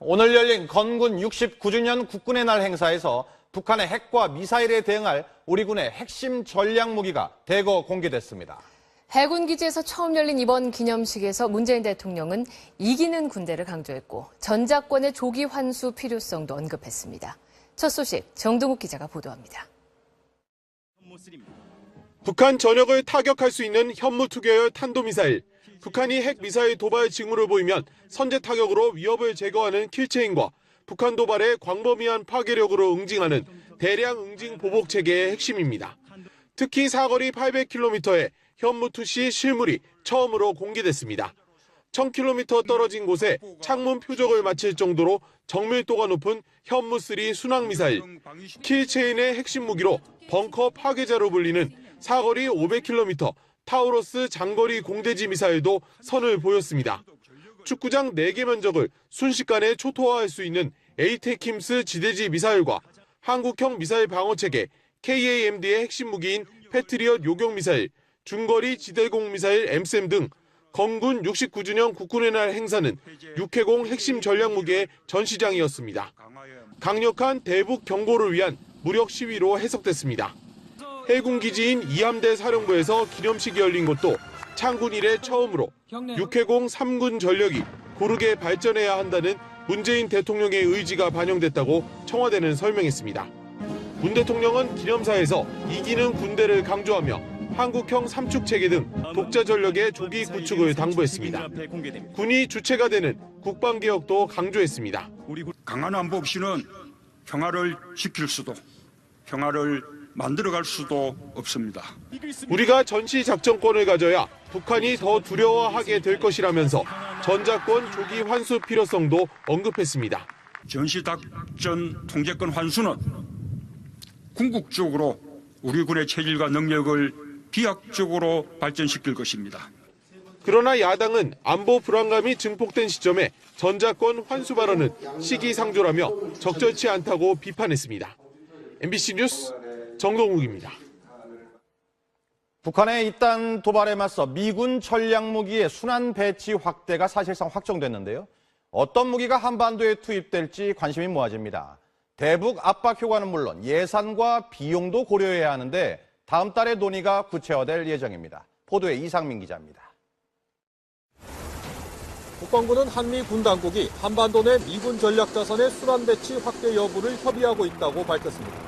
오늘 열린 건군 69주년 국군의 날 행사에서 북한의 핵과 미사일에 대응할 우리 군의 핵심 전략 무기가 대거 공개됐습니다. 해군 기지에서 처음 열린 이번 기념식에서 문재인 대통령은 이기는 군대를 강조했고 전작권의 조기 환수 필요성도 언급했습니다. 첫 소식 정동욱 기자가 보도합니다. 북한 전역을 타격할 수 있는 현무투계열 탄도미사일, 북한이 핵미사일 도발 징후를 보이면 선제 타격으로 위협을 제거하는 킬체인과 북한 도발에 광범위한 파괴력으로 응징하는 대량 응징 보복 체계의 핵심입니다. 특히 사거리 800km의 현무투시 실물이 처음으로 공개됐습니다. 1000km 떨어진 곳에 창문 표적을 맞힐 정도로 정밀도가 높은 현무3 순항미사일, 킬체인의 핵심 무기로 벙커 파괴자로 불리는 사거리 500km 타우러스 장거리 공대지 미사일도 선을 보였습니다. 축구장 4개 면적을 순식간에 초토화할 수 있는 에이테킴스 지대지 미사일과 한국형 미사일 방어체계 KAMD의 핵심 무기인 패트리엇 요격 미사일, 중거리 지대공 미사일 엠셈 등 건군 69주년 국군의 날 행사는 육해공 핵심 전략 무기의 전시장이었습니다. 강력한 대북 경고를 위한 무력 시위로 해석됐습니다. 해군 기지인 이함대 사령부에서 기념식이 열린 것도 창군 이래 처음으로 육해공 3군 전력이 고르게 발전해야 한다는 문재인 대통령의 의지가 반영됐다고 청와대는 설명했습니다. 문 대통령은 기념사에서 이기는 군대를 강조하며 한국형 삼축 체계 등 독자 전력의 조기 구축을 당부했습니다. 군이 주체가 되는 국방개혁도 강조했습니다. 강한 안보 없이는 평화를 지킬 수도, 평화를 만들어갈 수도 없습니다. 우리가 전시 작전권을 가져야 북한이 더 두려워하게 될 것이라면서 전작권 조기 환수 필요성도 언급했습니다. 전시 작전 통제권 환수는 궁극적으로 우리 군의 체질과 능력을 비약적으로 발전시킬 것입니다. 그러나 야당은 안보 불안감이 증폭된 시점에 전작권 환수 발언은 시기상조라며 적절치 않다고 비판했습니다. MBC 뉴스 정동욱입니다. 북한의 이딴 도발에 맞서 미군 전략무기의 순환 배치 확대가 사실상 확정됐는데요. 어떤 무기가 한반도에 투입될지 관심이 모아집니다. 대북 압박 효과는 물론 예산과 비용도 고려해야 하는데 다음 달에 논의가 구체화될 예정입니다. 보도에 이상민 기자입니다. 국방부는 한미 군 당국이 한반도 내 미군 전략 자산의 순환 배치 확대 여부를 협의하고 있다고 밝혔습니다.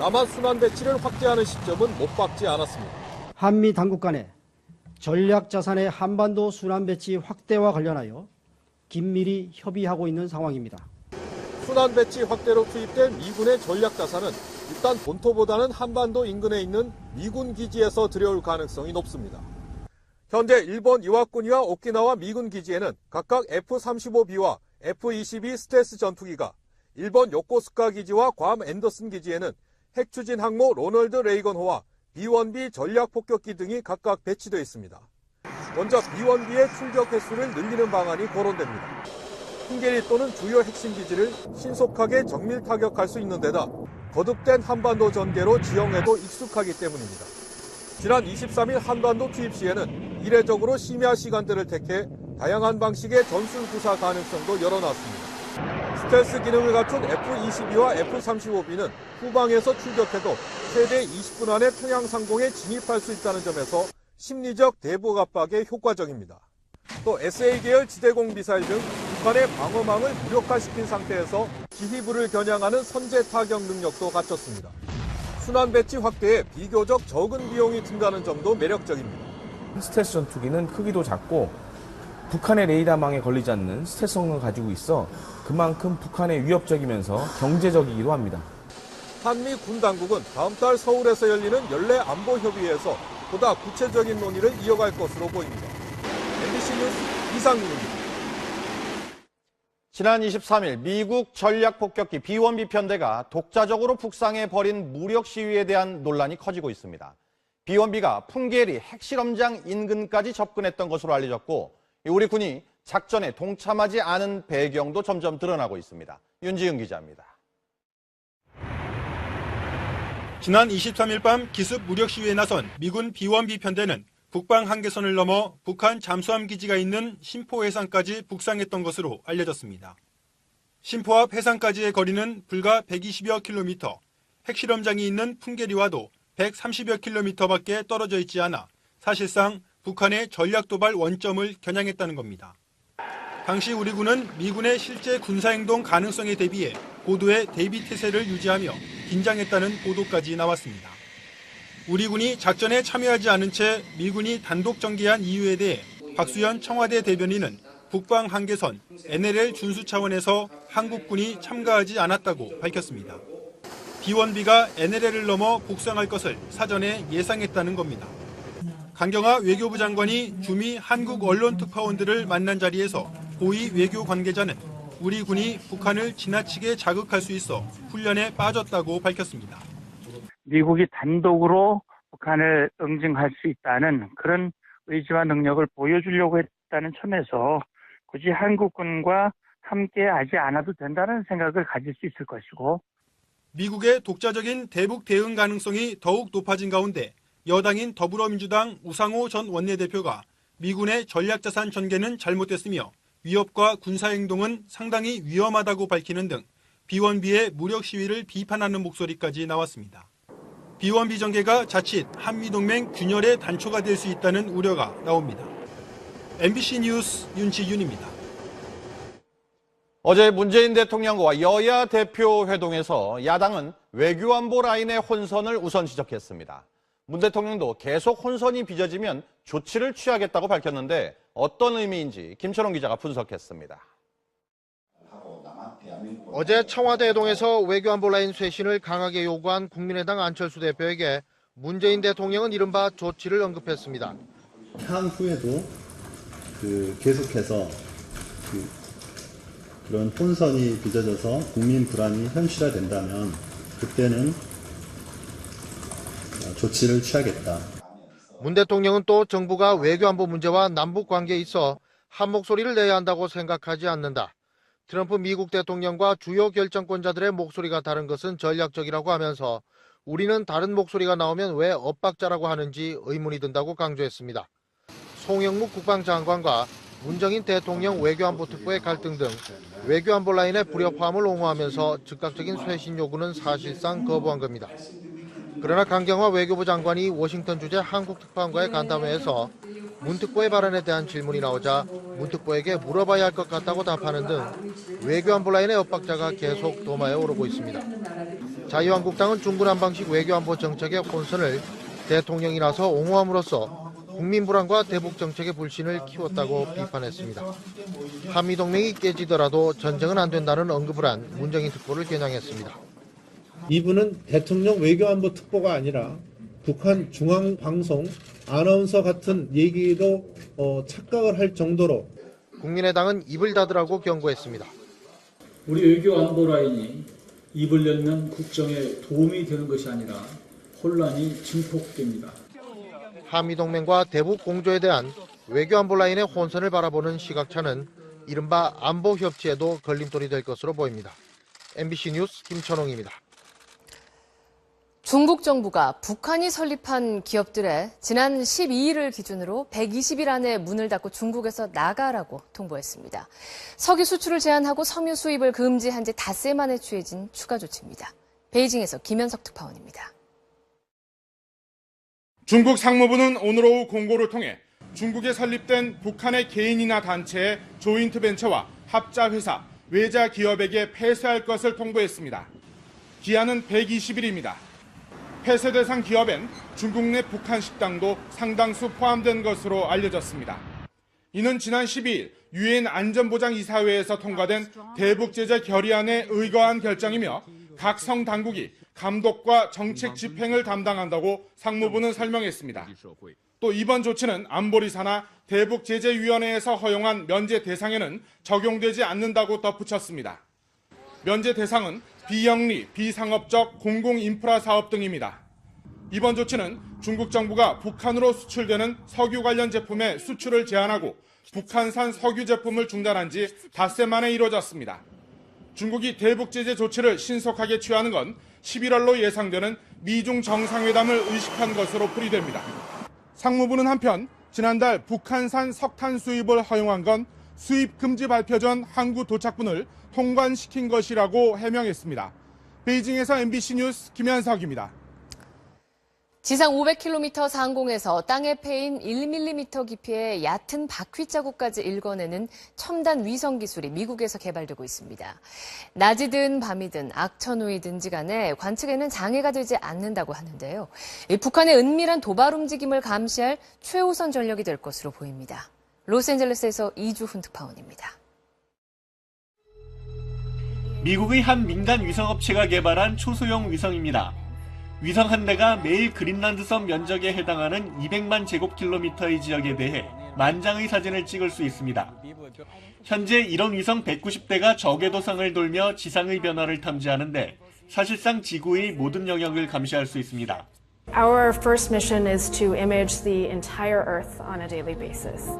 다만 순환 배치를 확대하는 시점은 못 박지 않았습니다. 한미 당국 간의 전략 자산의 한반도 순환 배치 확대와 관련하여 긴밀히 협의하고 있는 상황입니다. 순환 배치 확대로 투입된 미군의 전략 자산은 일단 본토보다는 한반도 인근에 있는 미군 기지에서 들여올 가능성이 높습니다. 현재 일본 이와쿠니와 오키나와 미군 기지에는 각각 F-35B와 F-22 스텔스 전투기가, 일본 요코스카 기지와 괌 앤더슨 기지에는 핵추진 항모 로널드 레이건호와 B-1B 전략 폭격기 등이 각각 배치되어 있습니다. 먼저 B-1B의 출격 횟수를 늘리는 방안이 거론됩니다. 핑계리 또는 주요 핵심 기지를 신속하게 정밀 타격할 수 있는 데다 거듭된 한반도 전개로 지형에도 익숙하기 때문입니다. 지난 23일 한반도 투입 시에는 이례적으로 심야 시간대를 택해 다양한 방식의 전술 구사 가능성도 열어놨습니다. 스텔스 기능을 갖춘 F-22와 F-35B는 후방에서 출격해도 최대 20분 안에 평양 상공에 진입할 수 있다는 점에서 심리적 대북 압박에 효과적입니다. 또 SA 계열 지대공 미사일 등 북한의 방어망을 무력화시킨 상태에서 기휘부를 겨냥하는 선제 타격 능력도 갖췄습니다. 순환 배치 확대에 비교적 적은 비용이 든다는 점도 매력적입니다. 스텔스 전투기는 크기도 작고 북한의 레이더망에 걸리지 않는 스텔스 성능을 가지고 있어 그만큼 북한에 위협적이면서 경제적이기도 합니다. 한미 군 당국은 다음 달 서울에서 열리는 연례 안보 협의회에서 보다 구체적인 논의를 이어갈 것으로 보입니다. MBC 뉴스 이상민입니다. 지난 23일 미국 전략폭격기 B-1B 편대가 독자적으로 북상해 벌인 무력 시위에 대한 논란이 커지고 있습니다. B-1B가 풍계리 핵실험장 인근까지 접근했던 것으로 알려졌고 우리 군이 작전에 동참하지 않은 배경도 점점 드러나고 있습니다. 윤지은 기자입니다. 지난 23일 밤 기습 무력 시위에 나선 미군 B-1B 편대는 북방 한계선을 넘어 북한 잠수함 기지가 있는 심포해상까지 북상했던 것으로 알려졌습니다. 심포 앞 해상까지의 거리는 불과 120여 킬로미터, 핵실험장이 있는 풍계리와도 130여 킬로미터밖에 떨어져 있지 않아 사실상 북한의 전략도발 원점을 겨냥했다는 겁니다. 당시 우리 군은 미군의 실제 군사행동 가능성에 대비해 고도의 대비태세를 유지하며 긴장했다는 보도까지 나왔습니다. 우리 군이 작전에 참여하지 않은 채 미군이 단독 전개한 이유에 대해 박수현 청와대 대변인은 북방 한계선 NLL 준수 차원에서 한국군이 참가하지 않았다고 밝혔습니다. 비원비가 NLL을 넘어 북상할 것을 사전에 예상했다는 겁니다. 강경화 외교부 장관이 주미 한국 언론 특파원들을 만난 자리에서 고위 외교 관계자는 우리 군이 북한을 지나치게 자극할 수 있어 훈련에 빠졌다고 밝혔습니다. 미국이 단독으로 북한을 응징할 수 있다는 그런 의지와 능력을 보여주려고 했다는 점에서 굳이 한국군과 함께 하지 않아도 된다는 생각을 가질 수 있을 것이고, 미국의 독자적인 대북 대응 가능성이 더욱 높아진 가운데 여당인 더불어민주당 우상호 전 원내대표가 미군의 전략자산 전개는 잘못됐으며 위협과 군사행동은 상당히 위험하다고 밝히는 등 비원비의 무력 시위를 비판하는 목소리까지 나왔습니다. 비원비 전개가 자칫 한미동맹 균열의 단초가 될 수 있다는 우려가 나옵니다. MBC 뉴스 윤지윤입니다. 어제 문재인 대통령과 여야 대표 회동에서 야당은 외교안보 라인의 혼선을 우선 지적했습니다. 문 대통령도 계속 혼선이 빚어지면 조치를 취하겠다고 밝혔는데 어떤 의미인지 김철웅 기자가 분석했습니다. 어제 청와대 회동에서 외교안보 라인 쇄신을 강하게 요구한 국민의당 안철수 대표에게 문재인 대통령은 이른바 조치를 언급했습니다. 향후에도 계속해서 그런 혼선이 빚어져서 국민 불안이 현실화된다면 그때는 조치를 취하겠다. 문 대통령은 또 정부가 외교안보 문제와 남북 관계에 있어 한 목소리를 내야 한다고 생각하지 않는다. 트럼프 미국 대통령과 주요 결정권자들의 목소리가 다른 것은 전략적이라고 하면서 우리는 다른 목소리가 나오면 왜 엇박자라고 하는지 의문이 든다고 강조했습니다. 송영묵 국방장관과 문정인 대통령 외교안보 특보의 갈등 등 외교안보 라인의 불협화음을 옹호하면서 즉각적인 쇄신 요구는 사실상 거부한 겁니다. 그러나 강경화 외교부 장관이 워싱턴 주재 한국 특파원과의 간담회에서 문 특보의 발언에 대한 질문이 나오자 문 특보에게 물어봐야 할 것 같다고 답하는 등 외교안보 라인의 엇박자가 계속 도마에 오르고 있습니다. 자유한국당은 중구난방식 외교안보 정책의 혼선을 대통령이 나서 옹호함으로써 국민 불안과 대북 정책의 불신을 키웠다고 비판했습니다. 한미동맹이 깨지더라도 전쟁은 안 된다는 언급을 한 문정인 특보를 겨냥했습니다. 이분은 대통령 외교안보 특보가 아니라 북한 중앙방송 아나운서 같은 얘기로 착각을 할 정도로 국민의당은 입을 닫으라고 경고했습니다. 우리 외교안보 라인이 입을 열면 국정에 도움이 되는 것이 아니라 혼란이 증폭됩니다. 한미동맹과 대북 공조에 대한 외교안보 라인의 혼선을 바라보는 시각차는 이른바 안보 협치에도 걸림돌이 될 것으로 보입니다. MBC 뉴스 김천홍입니다. 중국 정부가 북한이 설립한 기업들의 지난 12일을 기준으로 120일 안에 문을 닫고 중국에서 나가라고 통보했습니다. 석유 수출을 제한하고 섬유 수입을 금지한 지 닷새 만에 취해진 추가 조치입니다. 베이징에서 김현석 특파원입니다. 중국 상무부는 오늘 오후 공고를 통해 중국에 설립된 북한의 개인이나 단체의 조인트벤처와 합자회사, 외자 기업에게 폐쇄할 것을 통보했습니다. 기한은 120일입니다. 폐쇄 대상 기업엔 중국 내 북한 식당도 상당수 포함된 것으로 알려졌습니다. 이는 지난 12일 유엔 안전보장이사회에서 통과된 대북제재 결의안에 의거한 결정이며 각 성 당국이 감독과 정책 집행을 담당한다고 상무부는 설명했습니다. 또 이번 조치는 안보리사나 대북제재위원회에서 허용한 면제 대상에는 적용되지 않는다고 덧붙였습니다. 면제 대상은 비영리, 비상업적, 공공인프라 사업 등입니다. 이번 조치는 중국 정부가 북한으로 수출되는 석유 관련 제품의 수출을 제한하고 북한산 석유 제품을 중단한 지 닷새 만에 이루어졌습니다. 중국이 대북제재 조치를 신속하게 취하는 건 11월로 예상되는 미중 정상회담을 의식한 것으로 풀이됩니다. 상무부는 한편 지난달 북한산 석탄 수입을 허용한 건 수입 금지 발표 전 항구 도착분을 통관시킨 것이라고 해명했습니다. 베이징에서 MBC 뉴스 김현석입니다. 지상 500km 상공에서 땅에 패인 1mm 깊이의 얕은 바퀴 자국까지 읽어내는 첨단 위성 기술이 미국에서 개발되고 있습니다. 낮이든 밤이든 악천후이든지 간에 관측에는 장애가 되지 않는다고 하는데요. 북한의 은밀한 도발 움직임을 감시할 최우선 전력이 될 것으로 보입니다. 로스앤젤레스에서 이주훈 특파원입니다. 미국의 한 민간 위성업체가 개발한 초소형 위성입니다. 위성 한 대가 매일 그린란드 섬 면적에 해당하는 200만 제곱킬로미터의 지역에 대해 만장의 사진을 찍을 수 있습니다. 현재 이런 위성 190대가 저궤도상을 돌며 지상의 변화를 탐지하는데 사실상 지구의 모든 영역을 감시할 수 있습니다. Our first mission is to image the entire Earth on a daily basis.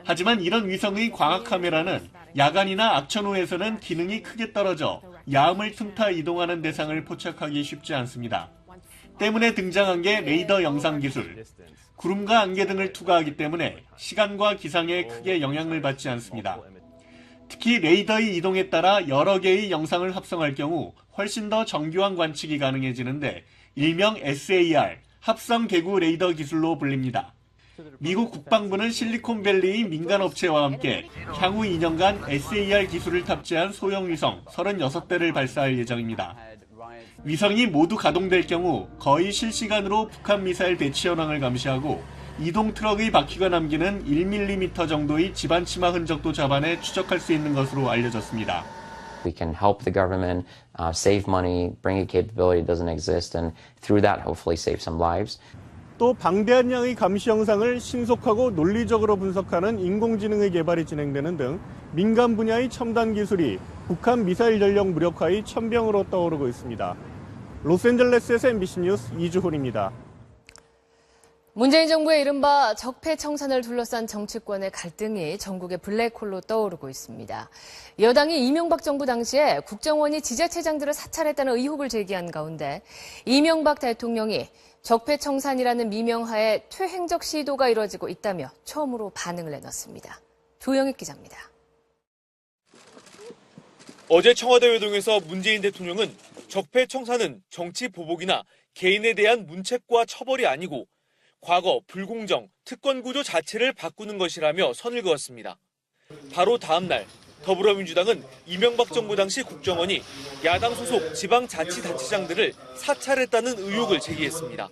하지만 이런 위성의 광학 카메라는 야간이나 악천후에서는 기능이 크게 떨어져 야음을 틈타 이동하는 대상을 포착하기 쉽지 않습니다. 때문에 등장한 게 레이더 영상 기술. 구름과 안개 등을 투과하기 때문에 시간과 기상에 크게 영향을 받지 않습니다. 특히 레이더의 이동에 따라 여러 개의 영상을 합성할 경우 훨씬 더 정교한 관측이 가능해지는데 일명 SAR, 합성 개구 레이더 기술로 불립니다. 미국 국방부는 실리콘밸리의 민간업체와 함께 향후 2년간 SAR 기술을 탑재한 소형 위성 36대를 발사할 예정입니다. 위성이 모두 가동될 경우 거의 실시간으로 북한 미사일 대치 현황을 감시하고 이동 트럭의 바퀴가 남기는 1mm 정도의 지반 치마 흔적도 잡아내 추적할 수 있는 것으로 알려졌습니다. We can help the government save money, bring a capability that doesn't exist, and through that hopefully save some lives. 또 방대한 양의 감시 영상을 신속하고 논리적으로 분석하는 인공지능의 개발이 진행되는 등 민간 분야의 첨단 기술이 북한 미사일 전력 무력화의 천병으로 떠오르고 있습니다. 로스앤젤레스에서 MBC 뉴스 이주훈입니다. 문재인 정부의 이른바 적폐청산을 둘러싼 정치권의 갈등이 전국의 블랙홀로 떠오르고 있습니다. 여당이 이명박 정부 당시에 국정원이 지자체장들을 사찰했다는 의혹을 제기한 가운데 이명박 대통령이 적폐청산이라는 미명하에 퇴행적 시도가 이뤄지고 있다며 처음으로 반응을 내놨습니다. 조영익 기자입니다. 어제 청와대 회동에서 문재인 대통령은 적폐청산은 정치 보복이나 개인에 대한 문책과 처벌이 아니고 과거 불공정, 특권 구조 자체를 바꾸는 것이라며 선을 그었습니다. 바로 다음 날 더불어민주당은 이명박 정부 당시 국정원이 야당 소속 지방자치단체장들을 사찰했다는 의혹을 제기했습니다.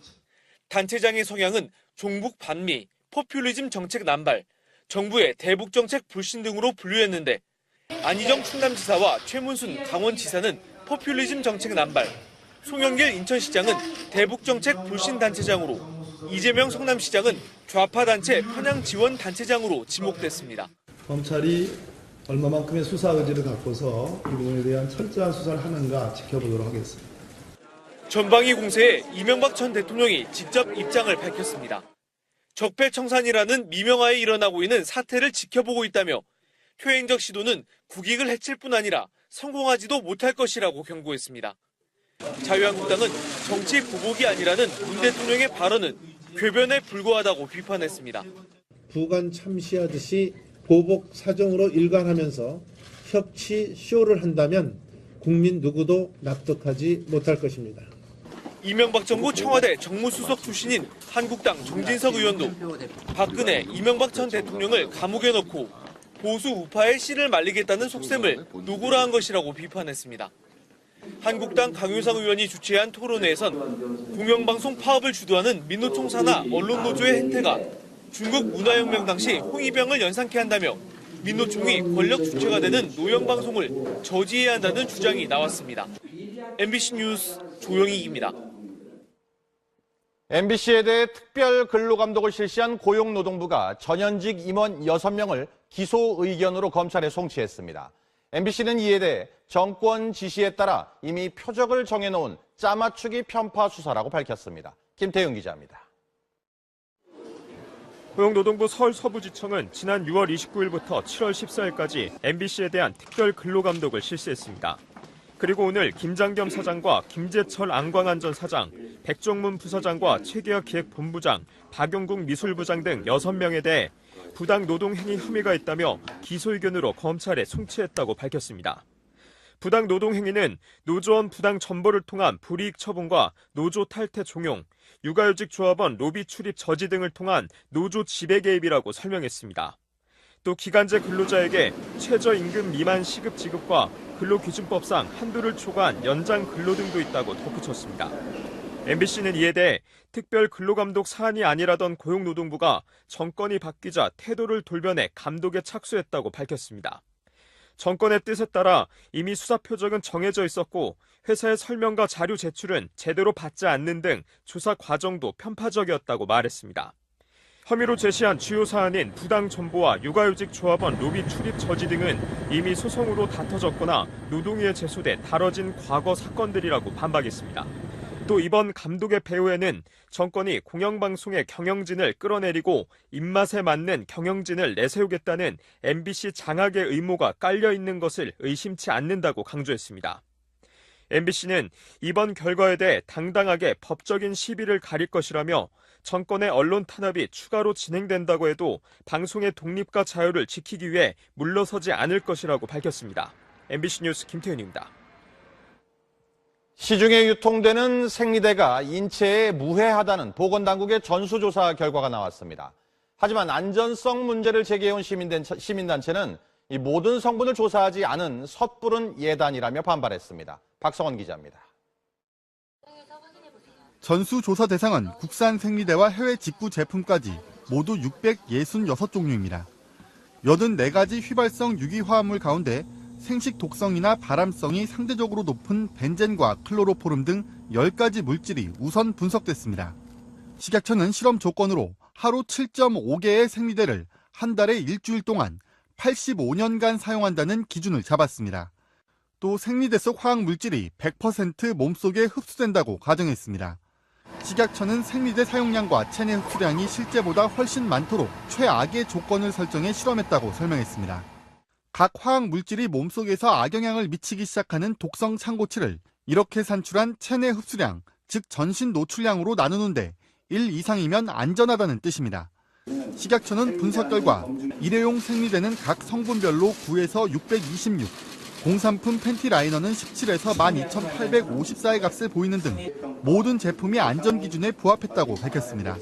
단체장의 성향은 종북 반미, 포퓰리즘 정책 남발, 정부의 대북 정책 불신 등으로 분류했는데 안희정 충남지사와 최문순 강원지사는 포퓰리즘 정책 남발, 송영길 인천시장은 대북 정책 불신 단체장으로 이재명 성남시장은 좌파 단체 편향 지원 단체장으로 지목됐습니다. 검찰이 얼마만큼의 수사 의지를 갖고서 이 부분에 대한 철저한 수사를 하는가 지켜보도록 하겠습니다. 전방위 공세에 이명박 전 대통령이 직접 입장을 밝혔습니다. 적폐청산이라는 미명하에 일어나고 있는 사태를 지켜보고 있다며 퇴행적 시도는 국익을 해칠 뿐 아니라 성공하지도 못할 것이라고 경고했습니다. 자유한국당은 정치 보복이 아니라는 문 대통령의 발언은 궤변에 불과하다고 비판했습니다. 부관 참시하듯이 보복 사정으로 일관하면서 협치 쇼를 한다면 국민 누구도 납득하지 못할 것입니다. 이명박 정부 청와대 정무수석 출신인 한국당 정진석 의원도 박근혜, 이명박 전 대통령을 감옥에 넣고 보수 우파의 씨를 말리겠다는 속셈을 노골화한 것이라고 비판했습니다. 한국당 강효상 의원이 주최한 토론회에선 공영방송 파업을 주도하는 민노총 산하 언론노조의 행태가 중국 문화혁명 당시 홍위병을 연상케 한다며 민노총이 권력 주체가 되는 노영방송을 저지해야 한다는 주장이 나왔습니다. MBC 뉴스 조영익입니다. MBC에 대해 특별 근로감독을 실시한 고용노동부가 전현직 임원 6명을 기소 의견으로 검찰에 송치했습니다. MBC는 이에 대해 정권 지시에 따라 이미 표적을 정해놓은 짜맞추기 편파 수사라고 밝혔습니다. 김태윤 기자입니다. 고용노동부 서울 서부지청은 지난 6월 29일부터 7월 14일까지 MBC에 대한 특별 근로감독을 실시했습니다. 그리고 오늘 김장겸 사장과 김재철 안광안전 사장, 백종문 부사장과 최계혁 기획본부장, 박용국 미술부장 등 6명에 대해 부당 노동 행위 혐의가 있다며 기소 의견으로 검찰에 송치했다고 밝혔습니다. 부당 노동 행위는 노조원 부당 전보를 통한 불이익 처분과 노조 탈퇴 종용, 육아휴직 조합원 로비 출입 저지 등을 통한 노조 지배 개입이라고 설명했습니다. 또 기간제 근로자에게 최저임금 미만 시급 지급과 근로기준법상 한도를 초과한 연장 근로 등도 있다고 덧붙였습니다. MBC는 이에 대해 특별 근로감독 사안이 아니라던 고용노동부가 정권이 바뀌자 태도를 돌변해 감독에 착수했다고 밝혔습니다. 정권의 뜻에 따라 이미 수사 표적은 정해져 있었고 회사의 설명과 자료 제출은 제대로 받지 않는 등 조사 과정도 편파적이었다고 말했습니다. 혐의로 제시한 주요 사안인 부당 정보와 육아휴직 조합원 로비 출입 저지 등은 이미 소송으로 다퉈졌거나 노동위에 제소돼 다뤄진 과거 사건들이라고 반박했습니다. 또 이번 감독의 배후에는 정권이 공영방송의 경영진을 끌어내리고 입맛에 맞는 경영진을 내세우겠다는 MBC 장악의 의무가 깔려 있는 것을 의심치 않는다고 강조했습니다. MBC는 이번 결과에 대해 당당하게 법적인 시비를 가릴 것이라며 정권의 언론 탄압이 추가로 진행된다고 해도 방송의 독립과 자유를 지키기 위해 물러서지 않을 것이라고 밝혔습니다. MBC 뉴스 김태윤입니다. 시중에 유통되는 생리대가 인체에 무해하다는 보건당국의 전수조사 결과가 나왔습니다. 하지만 안전성 문제를 제기해온 시민단체는 이 모든 성분을 조사하지 않은 섣부른 예단이라며 반발했습니다. 박성원 기자입니다. 전수조사 대상은 국산 생리대와 해외 직구 제품까지 모두 666종류입니다. 84가지 휘발성 유기화합물 가운데 생식 독성이나 발암성이 상대적으로 높은 벤젠과 클로로포름 등 10가지 물질이 우선 분석됐습니다. 식약처는 실험 조건으로 하루 7.5개의 생리대를 한 달에 일주일 동안 85년간 사용한다는 기준을 잡았습니다. 또 생리대 속 화학 물질이 100% 몸속에 흡수된다고 가정했습니다. 식약처는 생리대 사용량과 체내 흡수량이 실제보다 훨씬 많도록 최악의 조건을 설정해 실험했다고 설명했습니다. 각 화학 물질이 몸속에서 악영향을 미치기 시작하는 독성 창고치를 이렇게 산출한 체내 흡수량, 즉 전신 노출량으로 나누는데 1 이상이면 안전하다는 뜻입니다. 식약처는 분석 결과 일회용 생리대는 각 성분별로 9에서 626, 공산품 팬티 라이너는 17에서 12,854의 값을 보이는 등 모든 제품이 안전기준에 부합했다고 밝혔습니다.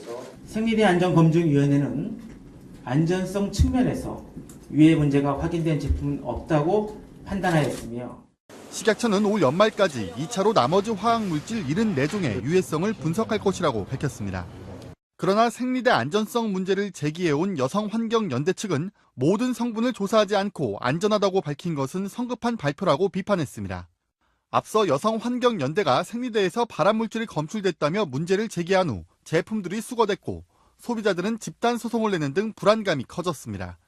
생리대 안전검증위원회는 안전성 측면에서 유해 문제가 확인된 제품은 없다고 판단하였으며 식약처는 올 연말까지 2차로 나머지 화학물질 74종의 유해성을 분석할 것이라고 밝혔습니다. 그러나 생리대 안전성 문제를 제기해온 여성환경연대 측은 모든 성분을 조사하지 않고 안전하다고 밝힌 것은 성급한 발표라고 비판했습니다. 앞서 여성환경연대가 생리대에서 발암물질이 검출됐다며 문제를 제기한 후 제품들이 수거됐고 소비자들은 집단 소송을 내는 등 불안감이 커졌습니다.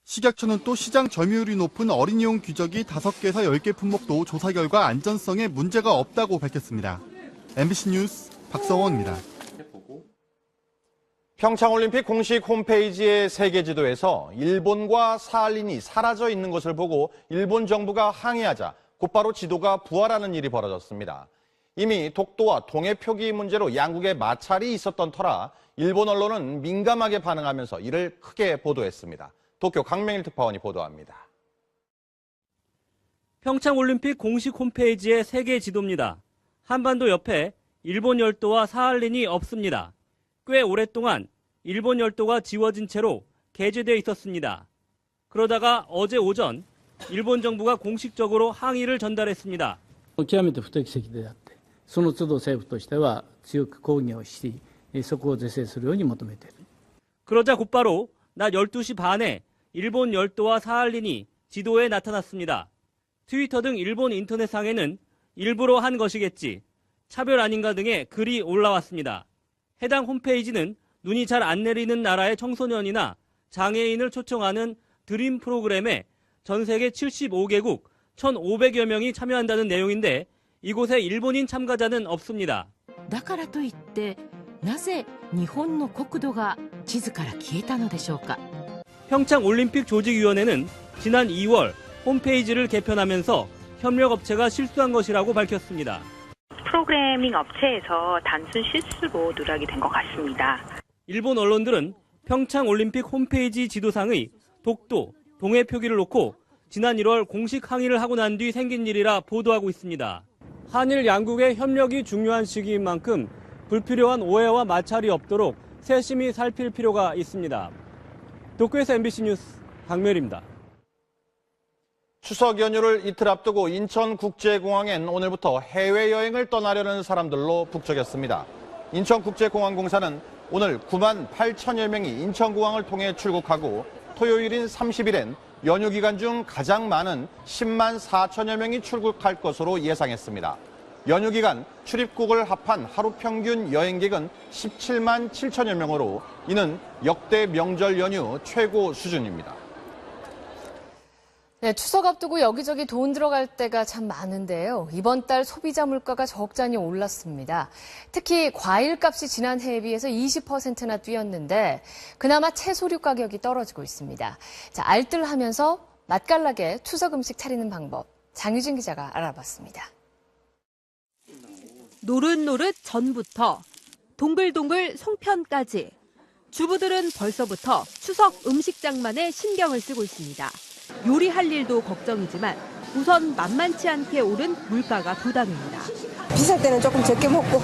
식약처는 또 시장 점유율이 높은 어린이용 규저귀 5개에서 10개 품목도 조사 결과 안전성에 문제가 없다고 밝혔습니다. MBC 뉴스 박성원입니다. 평창올림픽 공식 홈페이지의 세계지도에서 일본과 사할린이 사라져 있는 것을 보고 일본 정부가 항의하자 곧바로 지도가 부활하는 일이 벌어졌습니다. 이미 독도와 동해 표기 문제로 양국의 마찰이 있었던 터라 일본 언론은 민감하게 반응하면서 이를 크게 보도했습니다. 도쿄 강명일 특파원이 보도합니다. 평창올림픽 공식 홈페이지의 세계 지도입니다. 한반도 옆에 일본 열도와 사할린이 없습니다. 꽤 오랫동안 일본 열도가 지워진 채로 게재돼 있었습니다. 그러다가 어제 오전 일본 정부가 공식적으로 항의를 전달했습니다. 極めて不適切であって、その都度政府としては強く抗議をし、そこを是正するように求めている。 그러자 곧바로 낮 12시 반에 일본 열도와 사할린이 지도에 나타났습니다. 트위터 등 일본 인터넷상에는 일부러 한 것이겠지, 차별 아닌가 등의 글이 올라왔습니다. 해당 홈페이지는 눈이 잘 안 내리는 나라의 청소년이나 장애인을 초청하는 드림 프로그램에 전 세계 75개국 1,500여 명이 참여한다는 내용인데 이곳에 일본인 참가자는 없습니다. だからといってなぜ日本の国土が地図から消えたのでしょうか. 평창올림픽조직위원회는 지난 2월 홈페이지를 개편하면서 협력업체가 실수한 것이라고 밝혔습니다. 프로그래밍 업체에서 단순 실수로 누락이 된 것 같습니다. 일본 언론들은 평창올림픽 홈페이지 지도상의 독도, 동해 표기를 놓고 지난 1월 공식 항의를 하고 난 뒤 생긴 일이라 보도하고 있습니다. 한일 양국의 협력이 중요한 시기인 만큼 불필요한 오해와 마찰이 없도록 세심히 살필 필요가 있습니다. 도쿄에서 MBC 뉴스 박멸입니다. 추석 연휴를 이틀 앞두고 인천국제공항엔 오늘부터 해외여행을 떠나려는 사람들로 북적였습니다. 인천국제공항공사는 오늘 9만 8천여 명이 인천공항을 통해 출국하고 토요일인 30일엔 연휴 기간 중 가장 많은 10만 4천여 명이 출국할 것으로 예상했습니다. 연휴 기간 출입국을 합한 하루 평균 여행객은 17만 7천여 명으로 이는 역대 명절 연휴 최고 수준입니다. 네, 추석 앞두고 여기저기 돈 들어갈 때가 참 많은데요. 이번 달 소비자 물가가 적잖이 올랐습니다. 특히 과일값이 지난해에 비해서 20%나 뛰었는데 그나마 채소류 가격이 떨어지고 있습니다. 자, 알뜰하면서 맛깔나게 추석 음식 차리는 방법 장유진 기자가 알아봤습니다. 노릇노릇 전부터 동글동글 송편까지 주부들은 벌써부터 추석 음식장만에 신경을 쓰고 있습니다. 요리할 일도 걱정이지만 우선 만만치 않게 오른 물가가 부담입니다. 비쌀 때는 조금 적게 먹고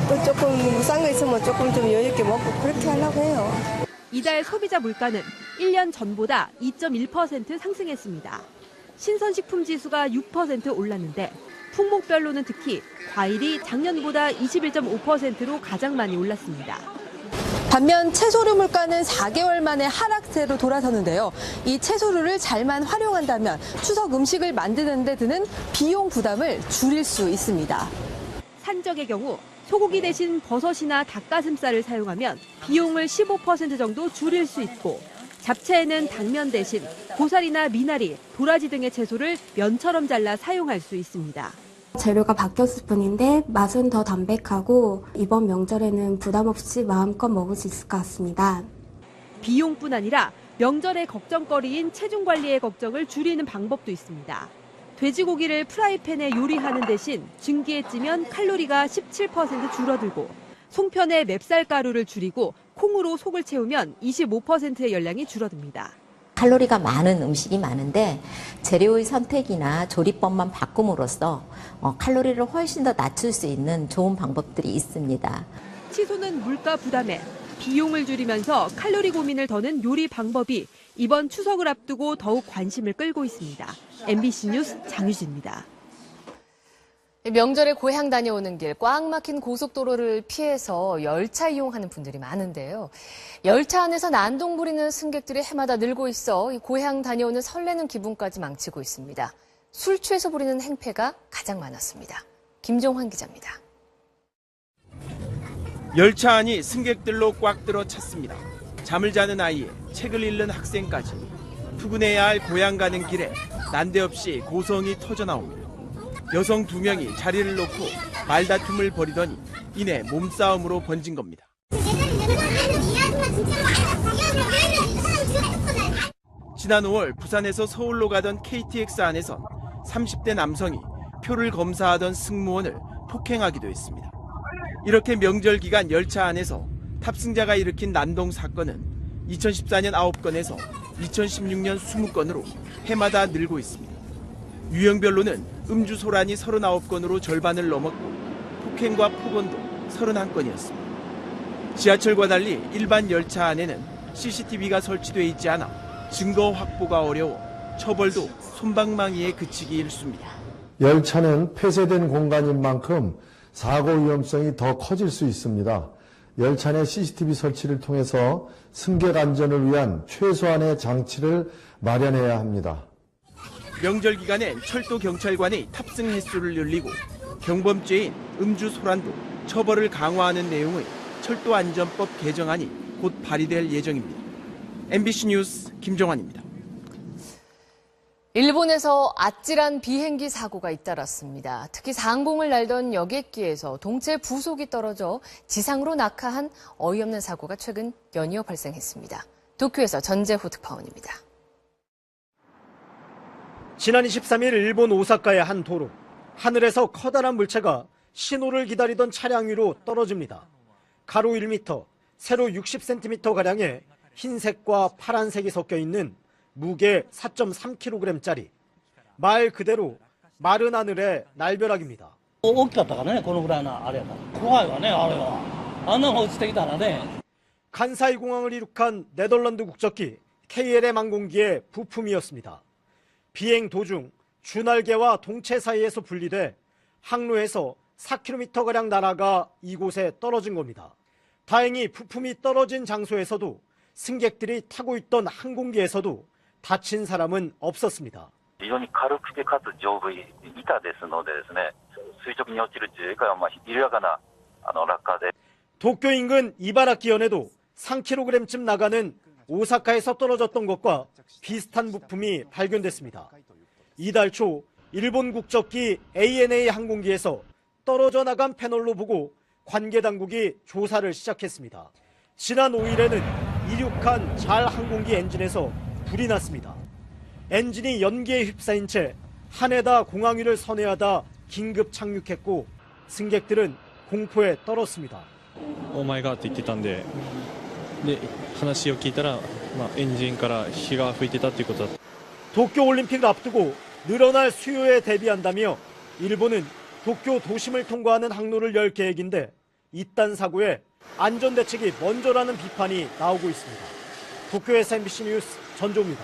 또 조금 싼 거 있으면 조금 좀 여유 있게 먹고 그렇게 하려고 해요. 이달 소비자 물가는 1년 전보다 2.1% 상승했습니다. 신선식품 지수가 6% 올랐는데 품목별로는 특히 과일이 작년보다 21.5%로 가장 많이 올랐습니다. 반면 채소류 물가는 4개월 만에 하락세로 돌아섰는데요. 이 채소류를 잘만 활용한다면 추석 음식을 만드는 데 드는 비용 부담을 줄일 수 있습니다. 산적의 경우 소고기 대신 버섯이나 닭가슴살을 사용하면 비용을 15% 정도 줄일 수 있고 잡채에는 당면 대신 고사리나 미나리, 도라지 등의 채소를 면처럼 잘라 사용할 수 있습니다. 재료가 바뀌었을 뿐인데 맛은 더 담백하고 이번 명절에는 부담 없이 마음껏 먹을 수 있을 것 같습니다. 비용뿐 아니라 명절의 걱정거리인 체중 관리의 걱정을 줄이는 방법도 있습니다. 돼지고기를 프라이팬에 요리하는 대신 증기에 찌면 칼로리가 17% 줄어들고 송편에 맵쌀가루를 줄이고 콩으로 속을 채우면 25%의 열량이 줄어듭니다. 칼로리가 많은 음식이 많은데 재료의 선택이나 조리법만 바꿈으로써 칼로리를 훨씬 더 낮출 수 있는 좋은 방법들이 있습니다. 치솟는 물가 부담에 비용을 줄이면서 칼로리 고민을 더는 요리 방법이 이번 추석을 앞두고 더욱 관심을 끌고 있습니다. MBC 뉴스 장유진입니다. 명절에 고향 다녀오는 길 꽉 막힌 고속도로를 피해서 열차 이용하는 분들이 많은데요. 열차 안에서 난동 부리는 승객들이 해마다 늘고 있어 고향 다녀오는 설레는 기분까지 망치고 있습니다. 술 취해서 부리는 행패가 가장 많았습니다. 김종환 기자입니다. 열차 안이 승객들로 꽉 들어 찼습니다. 잠을 자는 아이에 책을 읽는 학생까지 투근해야 할 고향 가는 길에 난데없이 고성이 터져나옵니다. 여성 2명이 자리를 놓고 말다툼을 벌이더니 이내 몸싸움으로 번진 겁니다. 지난 5월 부산에서 서울로 가던 KTX 안에선 30대 남성이 표를 검사하던 승무원을 폭행하기도 했습니다. 이렇게 명절 기간 열차 안에서 탑승자가 일으킨 난동 사건은 2014년 9건에서 2016년 20건으로 해마다 늘고 있습니다. 유형별로는 음주 소란이 39건으로 절반을 넘었고 폭행과 폭언도 31건이었습니다. 지하철과 달리 일반 열차 안에는 CCTV가 설치돼 있지 않아 증거 확보가 어려워 처벌도 솜방망이에 그치기 일쑤입니다. 열차는 폐쇄된 공간인 만큼 사고 위험성이 더 커질 수 있습니다. 열차 내 CCTV 설치를 통해서 승객 안전을 위한 최소한의 장치를 마련해야 합니다. 명절 기간엔 철도 경찰관이 탑승 횟수를 늘리고 경범죄인 음주 소란도 처벌을 강화하는 내용의 철도안전법 개정안이 곧 발의될 예정입니다. MBC 뉴스 김정환입니다. 일본에서 아찔한 비행기 사고가 잇따랐습니다. 특히 상공을 날던 여객기에서 동체 부속이 떨어져 지상으로 낙하한 어이없는 사고가 최근 연이어 발생했습니다. 도쿄에서 전재호 특파원입니다. 지난 23일 일본 오사카의 한 도로, 하늘에서 커다란 물체가 신호를 기다리던 차량 위로 떨어집니다. 가로 1m, 세로 60cm가량의 흰색과 파란색이 섞여 있는 무게 4.3kg짜리. 말 그대로 마른 하늘의 날벼락입니다. 大きかったからね、このぐらいのあれやから。怖いわね、あれは。あんなの落ちてきたらね。 칸사이 공항을 이륙한 네덜란드 국적기 KLM 항공기의 부품이었습니다. 비행 도중 주날개와 동체 사이에서 분리돼 항로에서 4km가량 날아가 이곳에 떨어진 겁니다. 다행히 부품이 떨어진 장소에서도 승객들이 타고 있던 항공기에서도 다친 사람은 없었습니다. 非常に軽くてかつ丈夫、板ですのでですね、垂直に落ちるというか緩やかな落下で。 도쿄 인근 이바라키현에도 3kg쯤 나가는 오사카에서 떨어졌던 것과 비슷한 부품이 발견됐습니다. 이달 초 일본 국적기 ANA 항공기에서 떨어져 나간 패널로 보고 관계 당국이 조사를 시작했습니다. 지난 5일에는 이륙한 잘 항공기 엔진에서 불이 났습니다. 엔진이 연기에 휩싸인 채 하네다 공항 위를 선회하다 긴급 착륙했고 승객들은 공포에 떨었습니다. オーマイガーって言ってたんで、話を聞いたら、エンジンから火が吹いてたということだ。 도쿄 올림픽을 앞두고 늘어날 수요에 대비한다며 일본은 도쿄 도심을 통과하는 항로를 열 계획인데 이딴 사고에 안전 대책이 먼저라는 비판이 나오고 있습니다. 도쿄에서 MBC 뉴스 전조입니다.